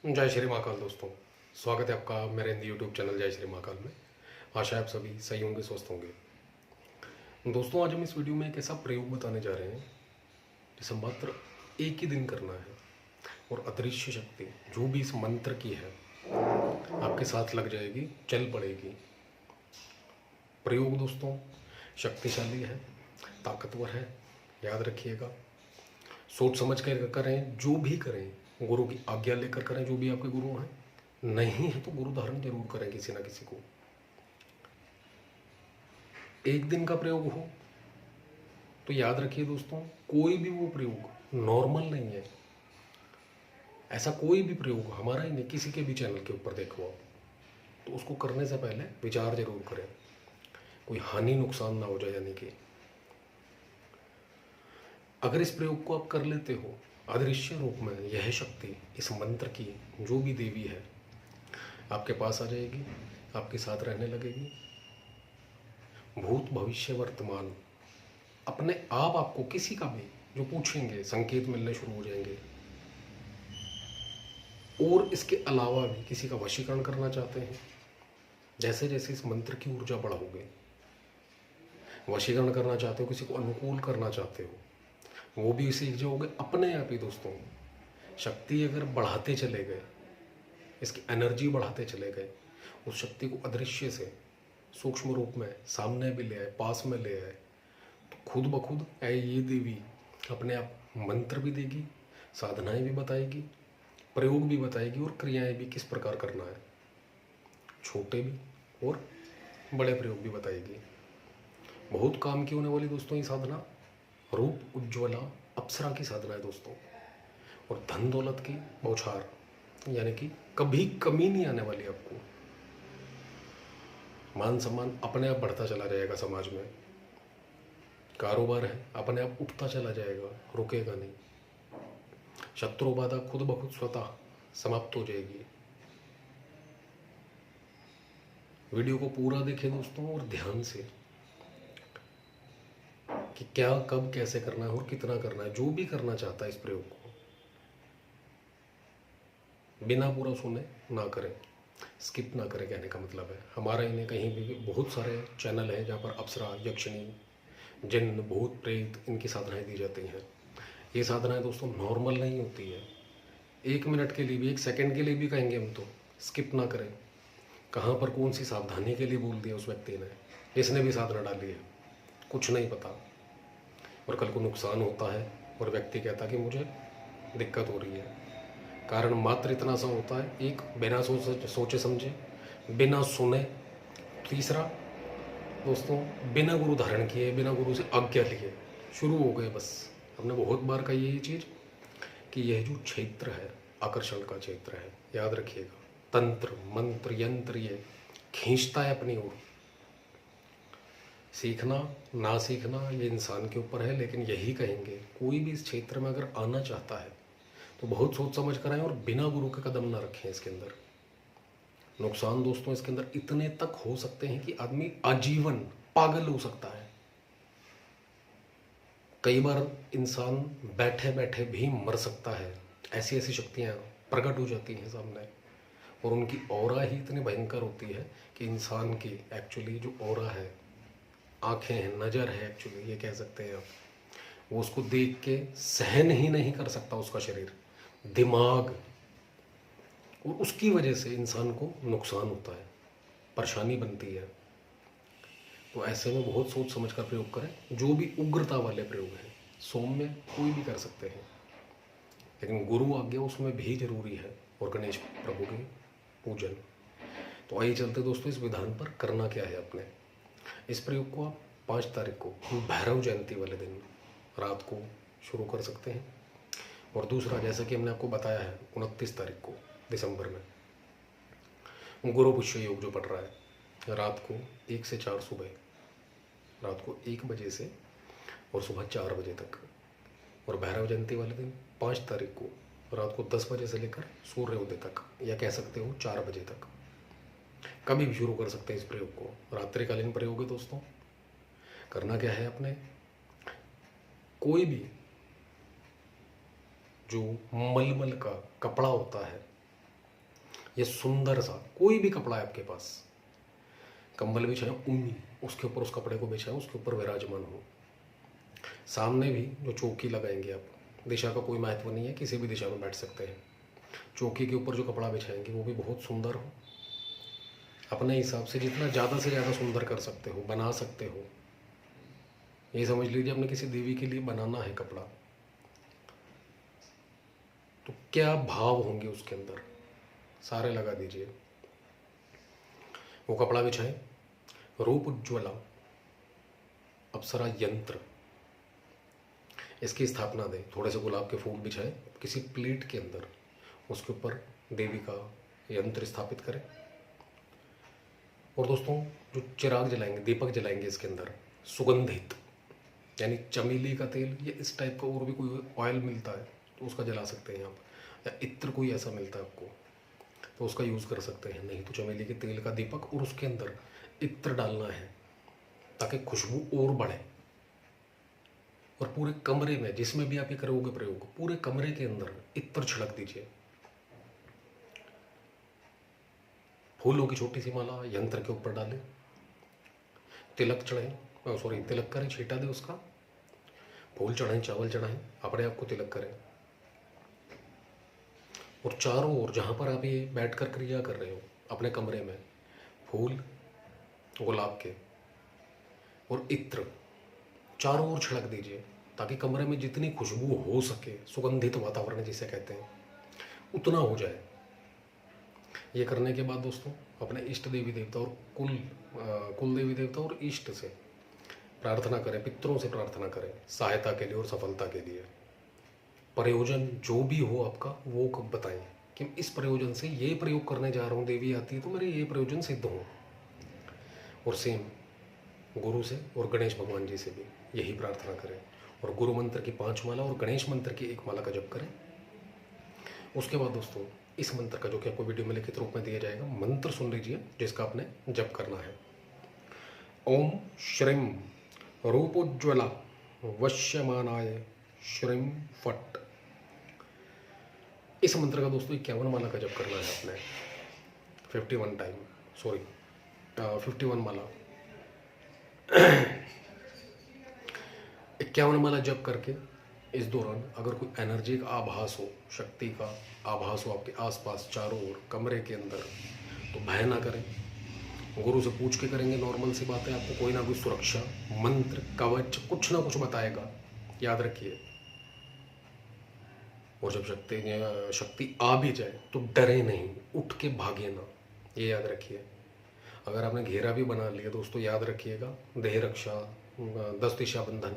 जय श्री महाकाल दोस्तों। स्वागत है आपका मेरे हिंदी यूट्यूब चैनल जय श्री महाकाल में। आशा है आप सभी सही होंगे, स्वस्थ होंगे। दोस्तों, आज हम इस वीडियो में एक ऐसा प्रयोग बताने जा रहे हैं जिसे मात्र एक ही दिन करना है और अदृश्य शक्ति जो भी इस मंत्र की है आपके साथ लग जाएगी, चल पड़ेगी। प्रयोग दोस्तों शक्तिशाली है, ताकतवर है, याद रखिएगा। सोच समझ कर करें, जो भी करें गुरु की आज्ञा लेकर करें। जो भी आपके गुरु हैं, नहीं है तो गुरु धारण जरूर करें किसी ना किसी को। एक दिन का प्रयोग हो तो याद रखिए दोस्तों, कोई भी वो प्रयोग नॉर्मल नहीं है। ऐसा कोई भी प्रयोग हमारा ही नहीं, किसी के भी चैनल के ऊपर देखो आप, तो उसको करने से पहले विचार जरूर करें, कोई हानि नुकसान ना हो जाए। यानी कि अगर इस प्रयोग को आप कर लेते हो, अदृश्य रूप में यह शक्ति इस मंत्र की जो भी देवी है आपके पास आ जाएगी, आपके साथ रहने लगेगी। भूत भविष्य वर्तमान अपने आप आपको किसी का भी जो पूछेंगे संकेत मिलने शुरू हो जाएंगे। और इसके अलावा भी किसी का वशीकरण करना चाहते हैं, जैसे जैसे इस मंत्र की ऊर्जा बढ़ाओगे, वशीकरण करना चाहते हो, किसी को अनुकूल करना चाहते हो, वो भी सीख जाओगे अपने आप ही। दोस्तों, शक्ति अगर बढ़ाते चले गए, इसकी एनर्जी बढ़ाते चले गए, उस शक्ति को अदृश्य से सूक्ष्म रूप में सामने भी ले आए, पास में ले आए, तो खुद ब खुद ये देवी अपने आप मंत्र भी देगी, साधनाएं भी बताएगी, प्रयोग भी बताएगी और क्रियाएं भी किस प्रकार करना है, छोटे भी और बड़े प्रयोग भी बताएगी। बहुत काम की होने वाली दोस्तों ये साधना रूप उज्ज्वला अप्सरा की साधना है दोस्तों। और धन दौलत की बौछार, यानी कि कभी कमी नहीं आने वाली आपको। मान सम्मान अपने आप बढ़ता चला जाएगा समाज में। कारोबार है अपने आप उठता चला जाएगा, रुकेगा नहीं। शत्रु बाधा खुद ब खुद स्वतः समाप्त हो जाएगी। वीडियो को पूरा देखें दोस्तों और ध्यान से कि क्या कब कैसे करना है और कितना करना है। जो भी करना चाहता है इस प्रयोग को बिना पूरा सुने ना करें, स्किप ना करें। कहने का मतलब है हमारा इन्हें कहीं भी बहुत सारे चैनल हैं जहाँ पर अप्सरा, यक्षिणी, जिन्न, भूत, प्रेत इनकी साधनाएं दी जाती हैं। ये साधनाएं दोस्तों नॉर्मल नहीं होती है। 1 मिनट के लिए भी, 1 सेकंड के लिए भी कहेंगे हम तो स्किप ना करें। कहाँ पर कौन सी सावधानी के लिए बोल दिया उस व्यक्ति ने, इसने भी साधना डाली है, कुछ नहीं पता। और कल को नुकसान होता है और व्यक्ति कहता कि मुझे दिक्कत हो रही है। कारण मात्र इतना सा होता है, एक बिना सोचे समझे, बिना सुने। तीसरा दोस्तों, बिना गुरु धारण किए, बिना गुरु से आज्ञा लिए शुरू हो गए बस। हमने बहुत बार कही है ये चीज़ कि यह जो क्षेत्र है आकर्षण का क्षेत्र है, याद रखिएगा। तंत्र मंत्र यंत्र ये खींचता है अपनी ओर। सीखना ना सीखना ये इंसान के ऊपर है, लेकिन यही कहेंगे कोई भी इस क्षेत्र में अगर आना चाहता है तो बहुत सोच समझ कर आए और बिना गुरु के कदम ना रखें। इसके अंदर नुकसान दोस्तों इसके अंदर इतने तक हो सकते हैं कि आदमी आजीवन पागल हो सकता है। कई बार इंसान बैठे बैठे भी मर सकता है। ऐसी ऐसी शक्तियाँ प्रकट हो जाती हैं सामने, और उनकी ऑरा ही इतनी भयंकर होती है कि इंसान की एक्चुअली जो ऑरा है, आंखें हैं, नज़र है, एक्चुअली ये कह सकते हैं आप, वो उसको देख के सहन ही नहीं कर सकता उसका शरीर, दिमाग। और उसकी वजह से इंसान को नुकसान होता है, परेशानी बनती है। तो ऐसे में बहुत सोच समझ कर प्रयोग करें। जो भी उग्रता वाले प्रयोग हैं सौम्य कोई भी कर सकते हैं, लेकिन गुरु आज्ञा उसमें भी जरूरी है, और गणेश प्रभु के पूजन। तो आइए चलते दोस्तों इस विधान पर। करना क्या है अपने, इस प्रयोग को आप 5 तारीख को भैरव जयंती वाले दिन रात को शुरू कर सकते हैं। और दूसरा, जैसा कि हमने आपको बताया है, 29 तारीख को दिसंबर में गुरु पुष्य योग जो पड़ रहा है, रात को 1 से 4 सुबह, रात को 1 बजे से और सुबह 4 बजे तक। और भैरव जयंती वाले दिन 5 तारीख को रात को 10 बजे से लेकर सूर्योदय तक, या कह सकते हो 4 बजे तक, कभी भी शुरू कर सकते हैं इस प्रयोग को। रात्रिकालीन प्रयोग है दोस्तों। करना क्या है अपने, कोई भी जो मलमल का कपड़ा होता है ये सुंदर सा कोई भी कपड़ा है आपके पास, कंबल बिछाएं ऊनी, उसके ऊपर उस कपड़े को बिछाएं, उसके ऊपर विराजमान हो। सामने भी जो चौकी लगाएंगे आप, दिशा का कोई महत्व नहीं है, किसी भी दिशा में बैठ सकते हैं। चौकी के ऊपर जो कपड़ा बिछाएंगे वो भी बहुत सुंदर हो, अपने हिसाब से जितना ज़्यादा से ज़्यादा सुंदर कर सकते हो, बना सकते हो। ये समझ लीजिए आपने किसी देवी के लिए बनाना है कपड़ा, तो क्या भाव होंगे उसके अंदर, सारे लगा दीजिए। वो कपड़ा बिछाएं, रूप उज्ज्वला अप्सरा यंत्र, इसकी स्थापना दें। थोड़े से गुलाब के फूल बिछाएं किसी प्लेट के अंदर, उसके ऊपर देवी का यंत्र स्थापित करें। और दोस्तों जो चिराग जलाएंगे, दीपक जलाएंगे, इसके अंदर सुगंधित यानी चमेली का तेल या इस टाइप का और भी कोई ऑयल मिलता है तो उसका जला सकते हैं आप, या इत्र कोई ऐसा मिलता है आपको तो उसका यूज़ कर सकते हैं। नहीं तो चमेली के तेल का दीपक और उसके अंदर इत्र डालना है ताकि खुशबू और बढ़े। और पूरे कमरे में जिसमें भी आप ये करोगे प्रयोग, पूरे कमरे के अंदर इत्र छिड़क दीजिए। फूलों की छोटी सी माला यंत्र के ऊपर डालें, तिलक चढ़ाएं, तिलक करें, छीटा दें उसका, फूल चढ़ाएं, चावल चढ़ाएं, अपने आप को तिलक करें। और चारों ओर जहाँ पर आप ये बैठ कर क्रिया कर रहे हो अपने कमरे में, फूल गुलाब के और इत्र चारों ओर छिड़क दीजिए ताकि कमरे में जितनी खुशबू हो सके, सुगंधित वातावरण जिसे कहते हैं, उतना हो जाए। ये करने के बाद दोस्तों अपने इष्ट देवी देवता और कुल देवी देवता और इष्ट से प्रार्थना करें, पितरों से प्रार्थना करें सहायता के लिए और सफलता के लिए। प्रयोजन जो भी हो आपका वो कब बताएं कि इस प्रयोजन से ये प्रयोग करने जा रहा हूँ, देवी आती है तो मेरे ये प्रयोजन सिद्ध हो। और सेम गुरु से और गणेश भगवान जी से भी यही प्रार्थना करें। और गुरु मंत्र की 5 माला और गणेश मंत्र की 1 माला का जप करें। उसके बाद दोस्तों इस मंत्र का जो कि आपको वीडियो में लिखित रूप में दिया जाएगा, मंत्र सुन लीजिए जिसका आपने जप करना है। ओम श्रीम रूपोज्ज्वला वश्यमानाय श्रीम फट। इस मंत्र का दोस्तों 51 माला का जप करना है आपने, 51 माला 51 माला जप करके इस दौरान अगर कोई एनर्जी का आभास हो, शक्ति का आभास हो आपके आसपास चारों ओर कमरे के अंदर, तो भय ना करें, गुरु से पूछ के करेंगे। नॉर्मल सी बात है, आपको कोई ना कोई सुरक्षा मंत्र कवच कुछ ना कुछ बताएगा, याद रखिए। और जब शक्ति आ भी जाए तो डरे नहीं, उठ के भागे ना, ये याद रखिए। अगर आपने घेरा भी बना लिया दोस्तों, याद रखिएगा देह रक्षा 10 दिशा बंधन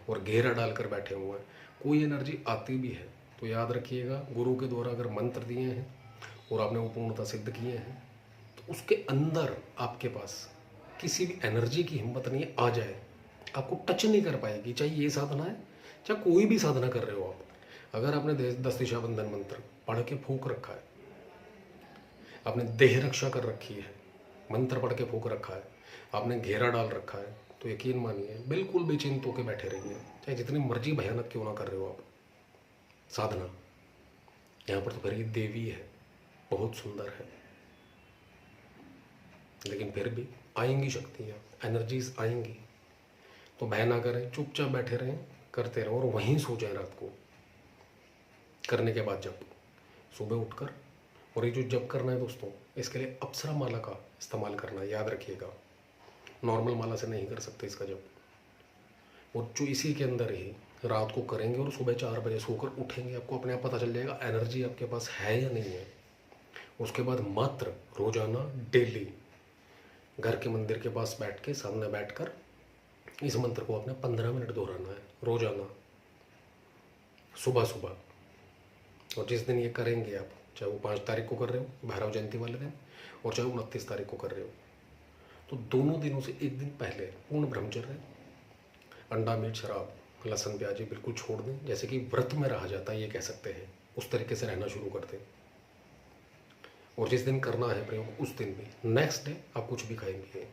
और घेरा डालकर बैठे हुए हैं, कोई एनर्जी आती भी है तो याद रखिएगा गुरु के द्वारा अगर मंत्र दिए हैं और आपने वो पूर्णता सिद्ध किए हैं तो उसके अंदर आपके पास किसी भी एनर्जी की हिम्मत नहीं आ जाए, आपको टच नहीं कर पाएगी। चाहे ये साधना है, चाहे कोई भी साधना कर रहे हो आप, अगर आपने 10 दिशा बंधन मंत्र पढ़ के फूंक रखा है, आपने देह रक्षा कर रखी है, मंत्र पढ़ के फूंक रखा है, आपने घेरा डाल रखा है, तो यकीन मानिए बिल्कुल बेचैन होकर बैठे रहिए, चाहे जितनी मर्जी भयानक क्यों ना कर रहे हो आप साधना। यहाँ पर तो फिर ये देवी है, बहुत सुंदर है, लेकिन फिर भी आएंगी शक्तियाँ, एनर्जीज आएंगी, तो भय ना करें, चुपचाप बैठे रहें, करते रहो और वहीं सो जाए रात को। करने के बाद जब सुबह उठकर, और ये जो जप करना है दोस्तों, इसके लिए अप्सरा माला का इस्तेमाल करना है, याद रखिएगा। नॉर्मल माला से नहीं कर सकते इसका जप। और जो इसी के अंदर ही रात को करेंगे और सुबह 4 बजे सोकर उठेंगे, आपको अपने आप पता चल जाएगा एनर्जी आपके पास है या नहीं है। उसके बाद मात्र रोजाना डेली घर के मंदिर के पास बैठ के, सामने बैठकर इस मंत्र को आपने 15 मिनट दोहराना है रोजाना, सुबह सुबह। और जिस दिन ये करेंगे आप, चाहे वो 5 तारीख को कर रहे हो भैरव जयंती वाले दिन, और चाहे 29 तारीख को कर रहे हो, तो दोनों दिनों से एक दिन पहले पूर्ण ब्रह्मचर्य, अंडा मीट शराब लहसुन प्याज बिल्कुल छोड़ दें, जैसे कि व्रत में रहा जाता है ये कह सकते हैं, उस तरीके से रहना शुरू कर दें। और जिस दिन करना है प्रयोग उस दिन भी नेक्स्ट डे आप कुछ भी खाएंगे,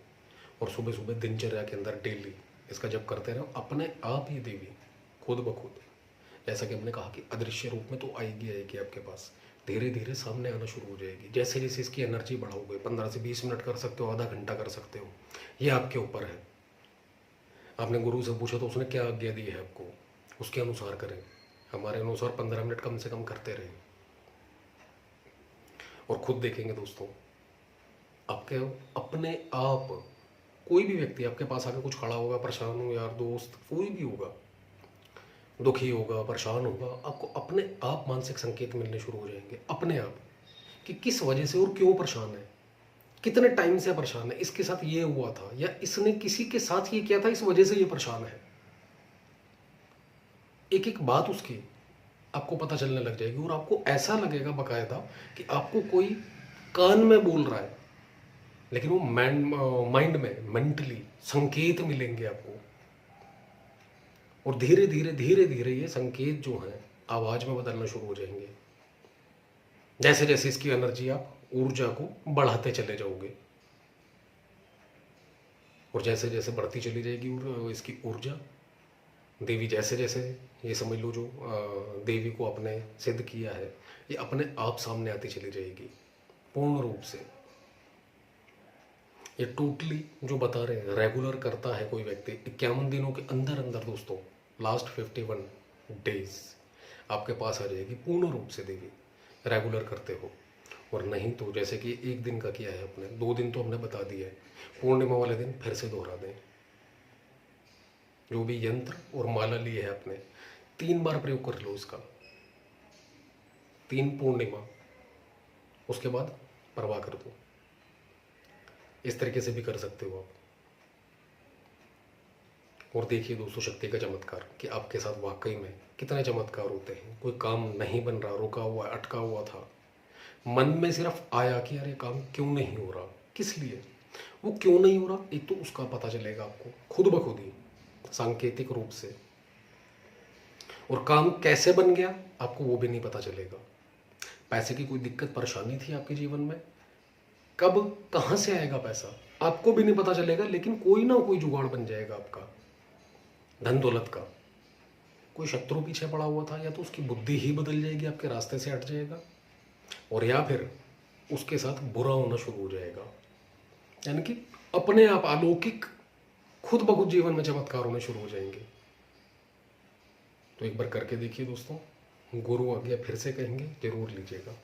और सुबह सुबह दिनचर्या के अंदर डेली इसका जप करते रहो, अपने आप ही देवी खुद ब खुद, जैसा कि हमने कहा कि अदृश्य रूप में तो आएगी आपके पास, धीरे धीरे सामने आना शुरू हो जाएगी। जैसे जैसे इसकी एनर्जी बढ़ाओगे, 15 से 20 मिनट कर सकते हो, आधा घंटा कर सकते हो, ये आपके ऊपर है। आपने गुरु से पूछा तो उसने क्या आज्ञा दी है आपको, उसके अनुसार करें। हमारे अनुसार 15 मिनट कम से कम करते रहें और खुद देखेंगे दोस्तों, आपके अपने आप कोई भी व्यक्ति आपके पास आके कुछ खड़ा होगा, परेशान हो, यार दोस्त कोई भी होगा, दुखी होगा, परेशान होगा, आपको अपने आप मानसिक संकेत मिलने शुरू हो जाएंगे अपने आप, कि किस वजह से और क्यों परेशान है, कितने टाइम से परेशान है, इसके साथ ये हुआ था या इसने किसी के साथ ये किया था, इस वजह से ये परेशान है। एक एक बात उसकी आपको पता चलने लग जाएगी और आपको ऐसा लगेगा बकायदा कि आपको कोई कान में बोल रहा है, लेकिन वो माइंड में मेंटली संकेत मिलेंगे आपको। और धीरे धीरे धीरे धीरे ये संकेत जो हैं आवाज में बदलना शुरू हो जाएंगे। जैसे जैसे इसकी एनर्जी आप ऊर्जा को बढ़ाते चले जाओगे और जैसे जैसे बढ़ती चली जाएगी इसकी ऊर्जा, देवी जैसे जैसे ये समझ लो जो देवी को आपने सिद्ध किया है, ये अपने आप सामने आती चली जाएगी पूर्ण रूप से। ये टोटली जो बता रहे हैं रेगुलर करता है कोई व्यक्ति 51 दिनों के अंदर अंदर दोस्तों, लास्ट 51 डेज आपके पास आ जाएगी पूर्ण रूप से देवी, रेगुलर करते हो। और नहीं तो जैसे कि एक दिन का किया है अपने, 2 दिन तो हमने बता दिया है, पूर्णिमा वाले दिन फिर से दोहरा दें। जो भी यंत्र और माला लिए है आपने 3 बार प्रयोग कर लो इसका, 3 पूर्णिमा, उसके बाद परवाह कर दो। इस तरीके से भी कर सकते हो आप। और देखिए दोस्तों शक्ति का चमत्कार कि आपके साथ वाकई में कितने चमत्कार होते हैं। कोई काम नहीं बन रहा, रुका हुआ, अटका हुआ था, मन में सिर्फ आया कि यार ये काम क्यों नहीं हो रहा, किस लिए वो क्यों नहीं हो रहा, एक तो उसका पता चलेगा आपको खुद ब खुद ही सांकेतिक रूप से। और काम कैसे बन गया आपको वो भी नहीं पता चलेगा। पैसे की कोई दिक्कत परेशानी थी आपके जीवन में, कब कहाँ से आएगा पैसा आपको भी नहीं पता चलेगा, लेकिन कोई ना कोई जुगाड़ बन जाएगा आपका धन दौलत का। कोई शत्रु पीछे पड़ा हुआ था, या तो उसकी बुद्धि ही बदल जाएगी, आपके रास्ते से हट जाएगा, और या फिर उसके साथ बुरा होना शुरू हो जाएगा। यानी कि अपने आप अलौकिक खुद ब खुद जीवन में चमत्कार होने शुरू हो जाएंगे। तो एक बार करके देखिए दोस्तों, गुरु आज्ञा फिर से कहेंगे, जरूर लीजिएगा।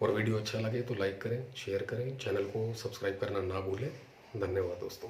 और वीडियो अच्छा लगे तो लाइक करें, शेयर करें, चैनल को सब्सक्राइब करना ना भूलें। धन्यवाद दोस्तों।